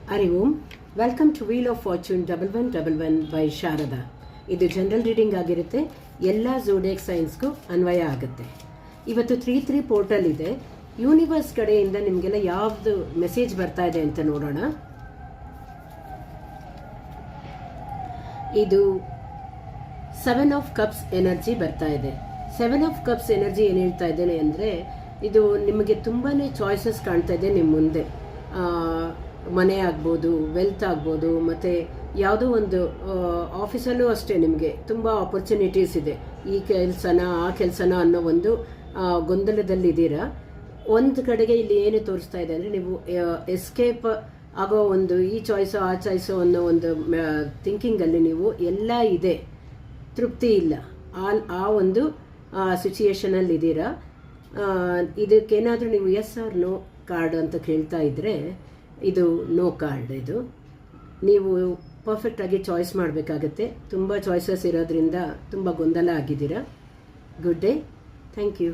Hari Om. Welcome to wheel of fortune 1111 by Sharada. ಇದು general reading ಆಗಿರುತ್ತೆ. ಎಲ್ಲ ಝೋಡಿಯಾಕ್ ಸೈನ್ಸ್ಗೂ ಅನ್ವಯ ಆಗುತ್ತೆ. ಇವತ್ತು 3-3 ಪೋರ್ಟಲ್ ಇದೆ. ಯೂನಿವರ್ಸ್ ಕಡೆಯಿಂದ ನಿಮಗೆಲ್ಲ ಯಾವ್ದು ಮೆಸೇಜ್ ಬರ್ತಾ ಇದೆ ಅಂತ ನೋಡೋಣ. ಇದು 7 ಆಫ್ ಕಪ್ಸ್ ಎನರ್ಜಿ ಬರ್ತಾ ಇದೆ. 7 ಆಫ್ ಕಪ್ಸ್ ಎನರ್ಜಿ ಏನು ಹೇಳ್ತಾ ಇದ್ದೇನೆ ಅಂದರೆ, ಇದು ನಿಮಗೆ ತುಂಬಾ ಚಾಯ್ಸಸ್ ಕಾಣ್ತಾ ಇದೆ ನಿಮ್ಮ ಮುಂದೆ. ಮನೆ ಆಗ್ಬೋದು, ವೆಲ್ತ್ ಆಗ್ಬೋದು, ಮತ್ತು ಯಾವುದೋ ಒಂದು ಆಫೀಸಲ್ಲೂ ಅಷ್ಟೇ ನಿಮಗೆ ತುಂಬ ಆಪರ್ಚುನಿಟೀಸ್ ಇದೆ. ಈ ಕೆಲಸನ ಆ ಕೆಲಸನ ಅನ್ನೋ ಒಂದು ಗೊಂದಲದಲ್ಲಿದ್ದೀರಾ. ಒಂದು ಕಡೆಗೆ ಇಲ್ಲಿ ಏನು ತೋರಿಸ್ತಾ ಇದೆ ಅಂದರೆ, ನೀವು ಎಸ್ಕೇಪ್ ಆಗೋ ಒಂದು ಈ ಚಾಯ್ಸು ಆ ಚಾಯ್ಸು ಅನ್ನೋ ಒಂದು ಥಿಂಕಿಂಗಲ್ಲಿ ನೀವು ಎಲ್ಲ ಇದೆ, ತೃಪ್ತಿ ಇಲ್ಲ, ಆ ಒಂದು ಸಿಚುಯೇಷನಲ್ಲಿ ಇದ್ದೀರಾ. ಇದಕ್ಕೇನಾದರೂ ನೀವು ಎಸ್ ಆರ್ ನೋ ಕಾರ್ಡ್ ಅಂತ ಕೇಳ್ತಾ ಇದ್ದರೆ, ಇದು ನೋ ಕಾರ್ಡ್. ಇದು ನೀವು ಪರ್ಫೆಕ್ಟಾಗಿ ಚಾಯ್ಸ್ ಮಾಡಬೇಕಾಗತ್ತೆ. ತುಂಬ ಚಾಯ್ಸಸ್ ಇರೋದ್ರಿಂದ ತುಂಬ ಗೊಂದಲ ಆಗಿದ್ದೀರಾ. Good day. Thank you.